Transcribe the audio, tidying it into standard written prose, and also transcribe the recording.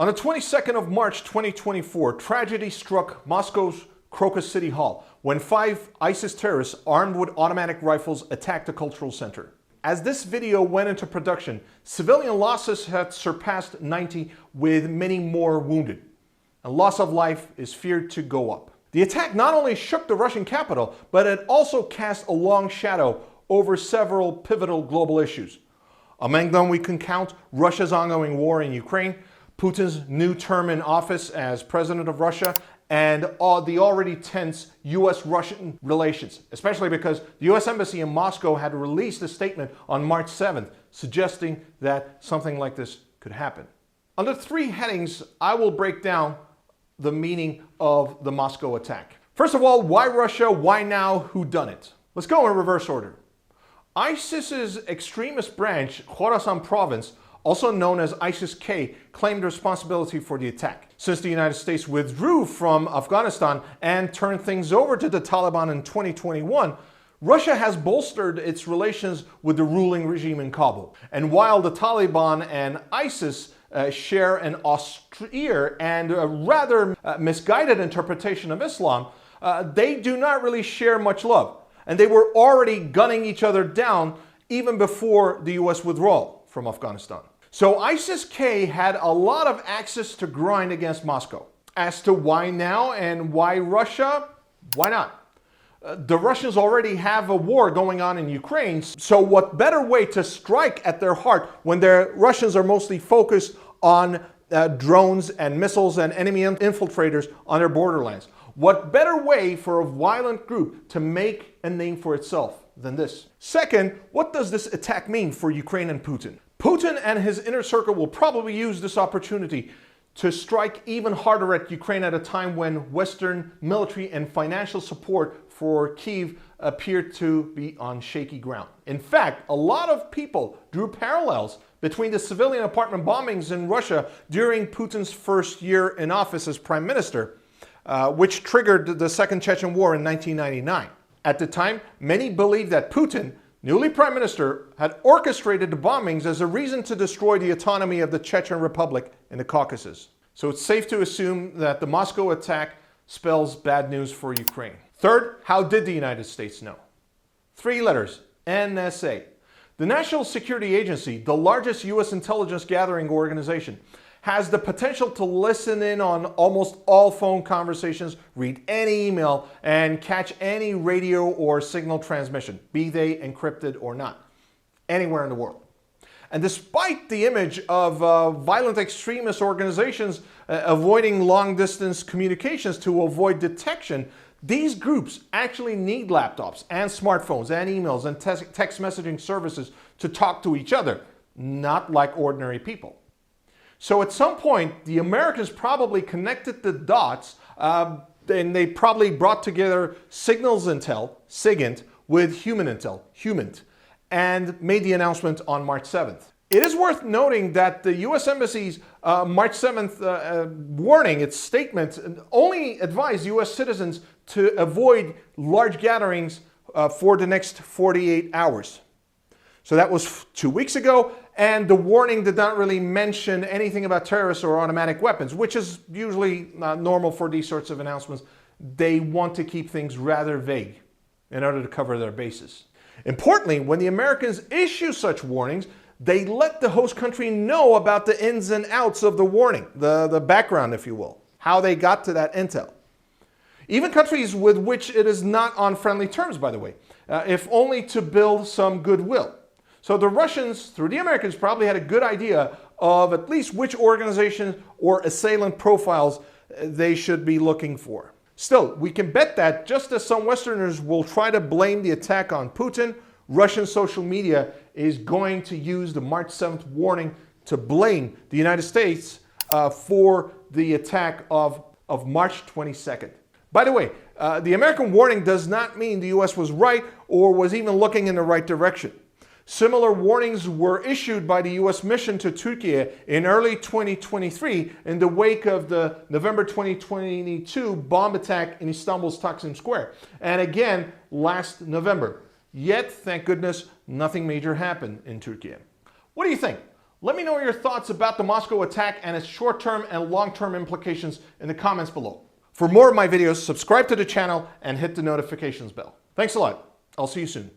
On the 22nd of March 2024, tragedy struck Moscow's Crocus City Hall when 5 ISIS terrorists armed with automatic rifles attacked the cultural center. As this video went into production, civilian losses had surpassed 90, with many more wounded, and loss of life is feared to go up. The attack not only shook the Russian capital, but it also cast a long shadow over several pivotal global issues. Among them we can count Russia's ongoing war in Ukraine, Putin's new term in office as president of Russia, and the already tense US-Russian relations, especially because the US Embassy in Moscow had released a statement on March 7th suggesting that something like this could happen. Under 3 headings, I will break down the meaning of the Moscow attack. First of all, why Russia? Why now? Who done it? Let's go in reverse order. ISIS's extremist branch, Khorasan province, also known as ISIS-K, claimed responsibility for the attack. Since the United States withdrew from Afghanistan and turned things over to the Taliban in 2021, Russia has bolstered its relations with the ruling regime in Kabul. And while the Taliban and ISIS share an austere and rather misguided interpretation of Islam, they do not really share much love. And they were already gunning each other down even before the US withdrawal from Afghanistan. So ISIS-K had a lot of axes to grind against Moscow. As to why now and why Russia? Why not? The Russians already have a war going on in Ukraine, so what better way to strike at their heart when the Russians are mostly focused on drones and missiles and enemy infiltrators on their borderlands? What better way for a violent group to make a name for itself than this? Second, what does this attack mean for Ukraine and Putin? Putin and his inner circle will probably use this opportunity to strike even harder at Ukraine at a time when Western military and financial support for Kyiv appeared to be on shaky ground. In fact, a lot of people drew parallels between the civilian apartment bombings in Russia during Putin's first year in office as prime minister, which triggered the Second Chechen War in 1999. At the time, many believed that Putin, newly prime minister, had orchestrated the bombings as a reason to destroy the autonomy of the Chechen Republic in the Caucasus. So it's safe to assume that the Moscow attack spells bad news for Ukraine. Third, how did the United States know? 3 letters, NSA. The National Security Agency, the largest US intelligence gathering organization, has the potential to listen in on almost all phone conversations, read any email, and catch any radio or signal transmission, be they encrypted or not, anywhere in the world. And despite the image of violent extremist organizations avoiding long-distance communications to avoid detection, these groups actually need laptops and smartphones and emails and text messaging services to talk to each other, not like ordinary people. So at some point, the Americans probably connected the dots and they probably brought together signals intel, SIGINT, with human intel, HUMINT, and made the announcement on March 7th. It is worth noting that the US Embassy's March 7th warning, its statement, only advised US citizens to avoid large gatherings for the next 48 hours. So that was 2 weeks ago, and the warning did not really mention anything about terrorists or automatic weapons, which is usually normal for these sorts of announcements. They want to keep things rather vague in order to cover their bases. Importantly, when the Americans issue such warnings, they let the host country know about the ins and outs of the warning, the background, if you will, how they got to that intel. Even countries with which it is not on friendly terms, by the way, if only to build some goodwill. So the Russians, through the Americans, probably had a good idea of at least which organizations or assailant profiles they should be looking for. Still, we can bet that just as some Westerners will try to blame the attack on Putin, Russian social media is going to use the March 7th warning to blame the United States for the attack of March 22nd. By the way, the American warning does not mean the US was right or was even looking in the right direction. Similar warnings were issued by the US mission to Turkey in early 2023 in the wake of the November 2022 bomb attack in Istanbul's Taksim Square, and again last November. Yet, thank goodness, nothing major happened in Turkey. What do you think? Let me know your thoughts about the Moscow attack and its short-term and long-term implications in the comments below. For more of my videos, subscribe to the channel and hit the notifications bell. Thanks a lot. I'll see you soon.